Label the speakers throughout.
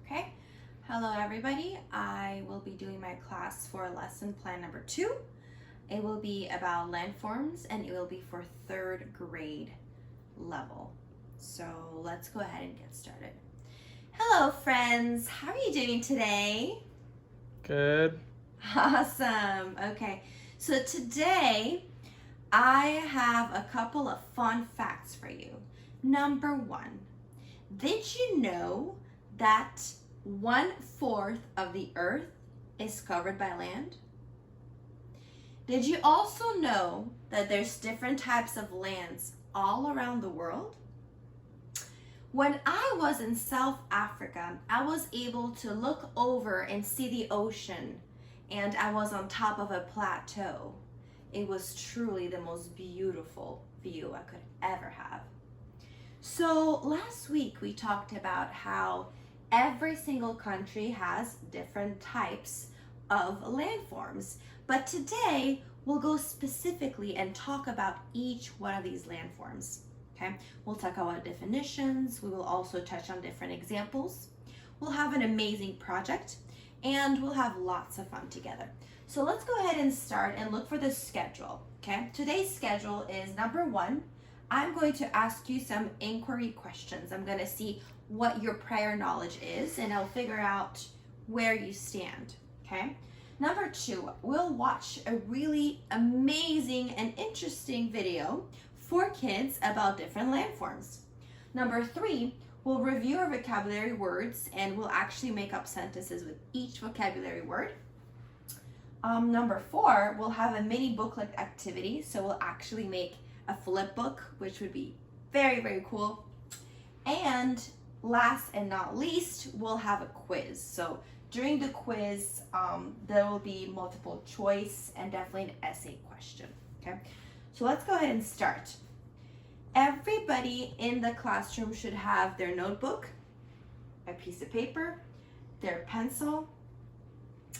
Speaker 1: Okay, hello everybody. I will be doing my class for lesson plan number 2. It will be about landforms and it will be for 3rd grade level. So let's go ahead and get started. Hello friends, how are you doing today?
Speaker 2: Good.
Speaker 1: Awesome. Okay, so today I have a couple of fun facts for you. Number 1, did you know that 1/4 of the earth is covered by land? Did you also know that there's different types of lands all around the world? When I was in South Africa, I was able to look over and see the ocean, and I was on top of a plateau. It was truly the most beautiful view I could ever have. So last week we talked about how every single country has different types of landforms, but today we'll go specifically and talk about each one of these landforms. Okay, we'll talk about definitions. We will also touch on different examples. We'll have an amazing project and we'll have lots of fun together. So let's go ahead and start and look for the schedule. Okay, today's schedule is number 1. I'm going to ask you some inquiry questions. I'm going to see what your prior knowledge is and I'll figure out where you stand. Okay. Number 2, we'll watch a really amazing and interesting video for kids about different landforms. Number 3, we'll review our vocabulary words and we'll actually make up sentences with each vocabulary word. Number 4, we'll have a mini booklet activity. So we'll actually make a flip book, which would be very, very cool. And last and not least, we'll have a quiz. So during the quiz, there will be multiple choice and definitely an essay question. Okay, so let's go ahead and start. Everybody in the classroom should have their notebook, a piece of paper, their pencil,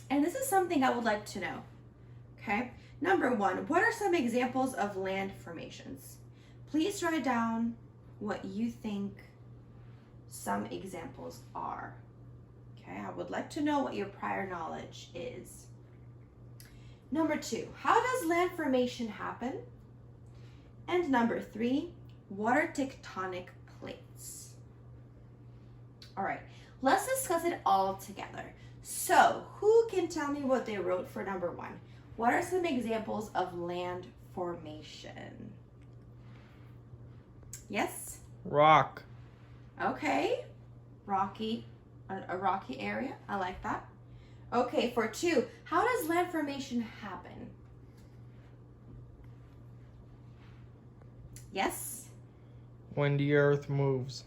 Speaker 1: and this is something I would like to know. Okay, number 1, what are some examples of land formations? Please write down what you think some examples are. Okay, I would like to know what your prior knowledge is. Number 2, how does land formation happen? And number 3, what are tectonic plates? All right, let's discuss it all together. So, who can tell me what they wrote for number 1? What are some examples of land formation? Yes?
Speaker 2: Rock.
Speaker 1: Okay. Rocky, a rocky area. I like that. Okay, for 2, how does land formation happen? Yes?
Speaker 2: When the earth moves.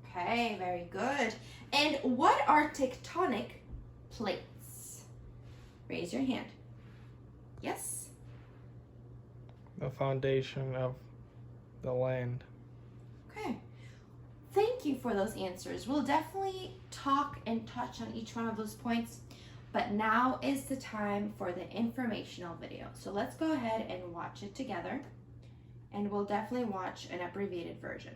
Speaker 1: Okay, very good. And what are tectonic plates? Raise your hand. Yes?
Speaker 2: The foundation of the land.
Speaker 1: Okay. Thank you for those answers. We'll definitely talk and touch on each one of those points, but now is the time for the informational video. So let's go ahead and watch it together, and we'll definitely watch an abbreviated version.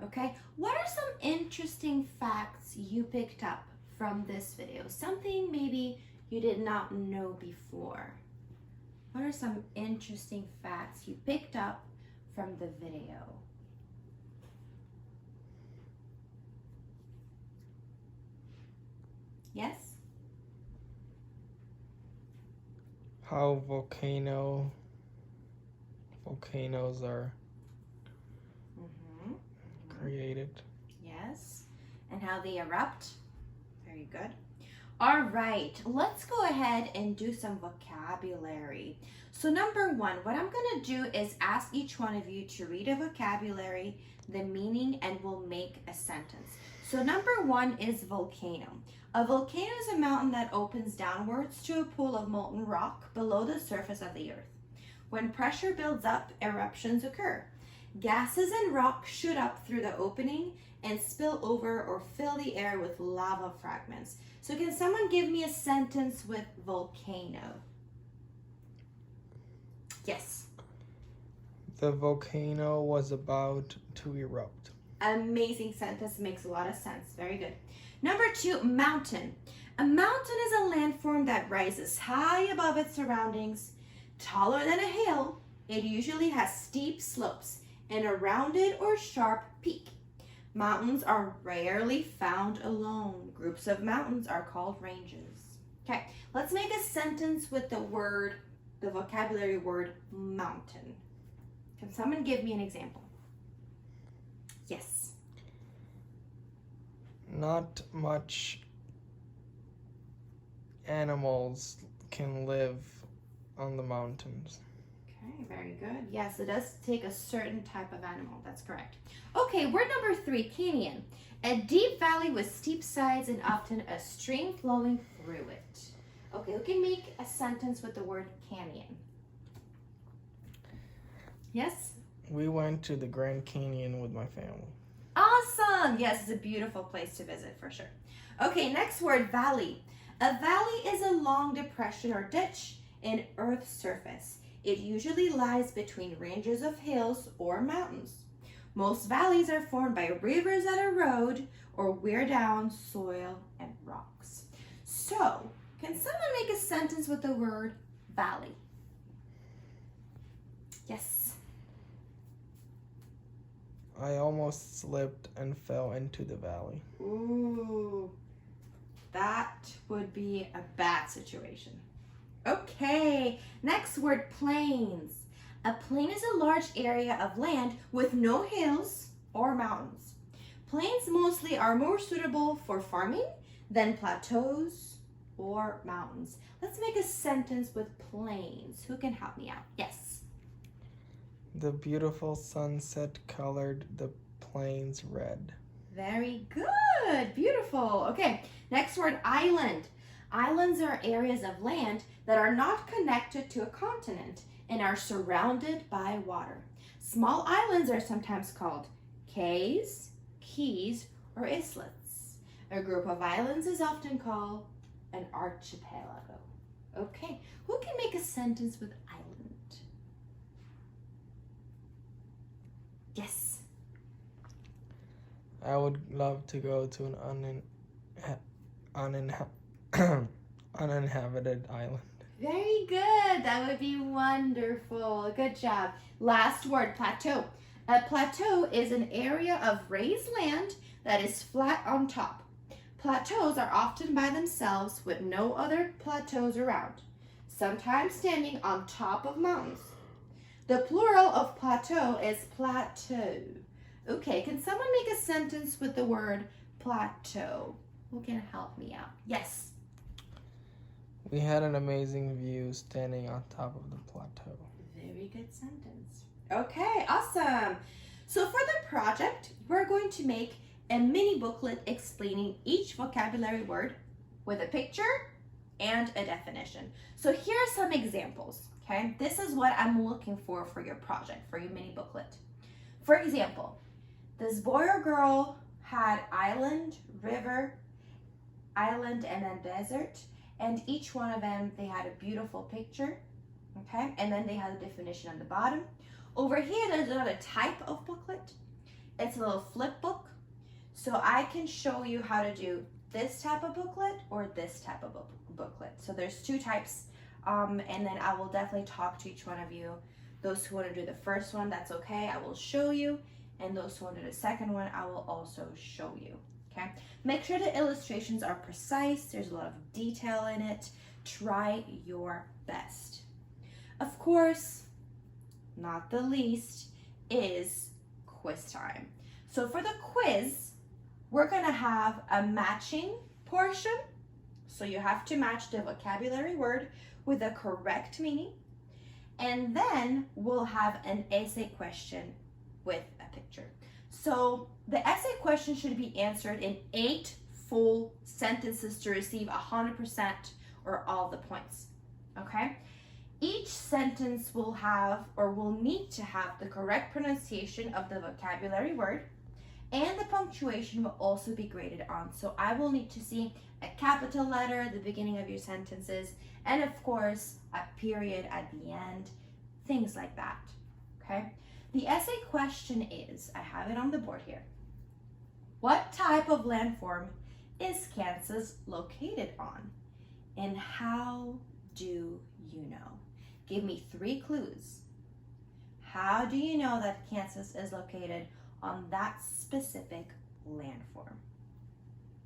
Speaker 1: Okay, what are some interesting facts you picked up from this video? Something maybe you did not know before. What are some interesting facts you picked up from the video? Yes?
Speaker 2: How volcanoes are created.
Speaker 1: Yes. And how they erupt? Very good. All right, let's go ahead and do some vocabulary. So number 1, what I'm going to do is ask each one of you to read a vocabulary, the meaning, and we'll make a sentence. So number 1 is volcano. A volcano is a mountain that opens downwards to a pool of molten rock below the surface of the earth. When pressure builds up, eruptions occur. Gases and rock shoot up through the opening and spill over or fill the air with lava fragments. So can someone give me a sentence with volcano? Yes.
Speaker 2: The volcano was about to erupt.
Speaker 1: Amazing sentence, makes a lot of sense. Very good. Number 2, mountain. A mountain is a landform that rises high above its surroundings, taller than a hill. It usually has steep slopes and a rounded or sharp peak. Mountains are rarely found alone. Groups of mountains are called ranges. Okay, let's make a sentence with the vocabulary word mountain. Can someone give me an example? Yes.
Speaker 2: Not much animals can live on the mountains.
Speaker 1: Okay, very good. Yes, it does take a certain type of animal. That's correct. Okay, word number 3, canyon. A deep valley with steep sides and often a stream flowing through it. Okay, we can make a sentence with the word canyon. Yes?
Speaker 2: We went to the Grand Canyon with my family.
Speaker 1: Awesome! Yes, it's a beautiful place to visit for sure. Okay, next word, valley. A valley is a long depression or ditch in Earth's surface. It usually lies between ranges of hills or mountains. Most valleys are formed by rivers that erode or wear down soil and rocks. So, can someone make a sentence with the word valley? Yes.
Speaker 2: I almost slipped and fell into the valley.
Speaker 1: Ooh, that would be a bad situation. Okay, next word, plains. A plain is a large area of land with no hills or mountains. Plains mostly are more suitable for farming than plateaus or mountains. Let's make a sentence with plains. Who can help me out? Yes.
Speaker 2: The beautiful sunset colored the plains red.
Speaker 1: Very good. Beautiful. Okay, next word, island. Islands are areas of land that are not connected to a continent and are surrounded by water. Small islands are sometimes called cays, keys, or islets. A group of islands is often called an archipelago. Okay, who can make a sentence with island? Yes.
Speaker 2: I would love to go to an uninhabited island.
Speaker 1: Very good. That would be wonderful. Good job. Last word, plateau. A plateau is an area of raised land that is flat on top. Plateaus are often by themselves with no other plateaus around, sometimes standing on top of mountains. The plural of plateau is plateau. Okay, can someone make a sentence with the word plateau? Who can help me out? Yes.
Speaker 2: We had an amazing view standing on top of the plateau.
Speaker 1: Very good sentence. Okay, awesome. So for the project, we're going to make a mini booklet explaining each vocabulary word with a picture and a definition. So here are some examples, okay? This is what I'm looking for your project, for your mini booklet. For example, this boy or girl had island, river, island, and then desert. And each one of them, they had a beautiful picture, okay? And then they had a definition on the bottom. Over here, there's another type of booklet. It's a little flip book. So I can show you how to do this type of booklet or this type of booklet. So there's two types, and then I will definitely talk to each one of you. Those who want to do the first one, that's okay, I will show you. And those who want to do the second one, I will also show you. Okay, make sure the illustrations are precise. There's a lot of detail in it. Try your best. Of course, not the least is quiz time. So for the quiz, we're gonna have a matching portion. So you have to match the vocabulary word with the correct meaning. And then we'll have an essay question with a picture. So the essay question should be answered in 8 full sentences to receive 100% or all the points, okay? Each sentence will have or will need to have the correct pronunciation of the vocabulary word, and the punctuation will also be graded on. So I will need to see a capital letter at the beginning of your sentences, and of course, a period at the end, things like that, okay? The essay question is, I have it on the board here. What type of landform is Kansas located on? And how do you know? Give me 3 clues. How do you know that Kansas is located on that specific landform?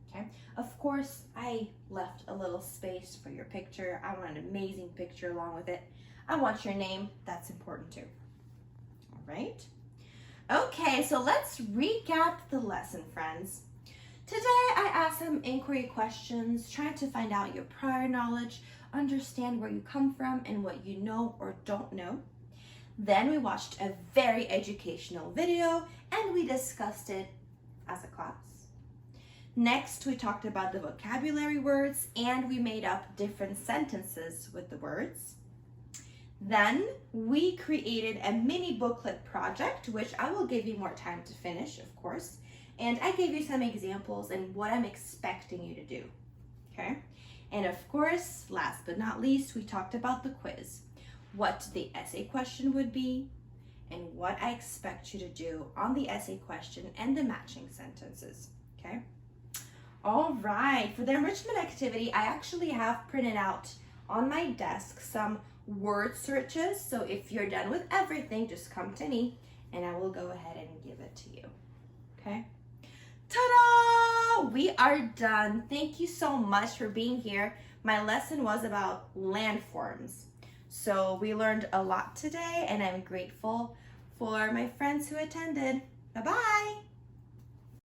Speaker 1: Okay, of course, I left a little space for your picture. I want an amazing picture along with it. I want your name, that's important too. All right. Okay, so let's recap the lesson, friends. Today, I asked some inquiry questions, trying to find out your prior knowledge, understand where you come from and what you know or don't know. Then we watched a very educational video and we discussed it as a class. Next, we talked about the vocabulary words and we made up different sentences with the words. Then we created a mini booklet project, which I will give you more time to finish, of course. And I gave you some examples and what I'm expecting you to do, okay? And of course, last but not least, we talked about the quiz, what the essay question would be, and what I expect you to do on the essay question and the matching sentences, okay? All right, for the enrichment activity, I actually have printed out on my desk some word searches. So if you're done with everything, just come to me and I will go ahead and give it to you, okay? Ta-da! We are done. Thank you so much for being here. My lesson was about landforms. So we learned a lot today and I'm grateful for my friends who attended. Bye-bye.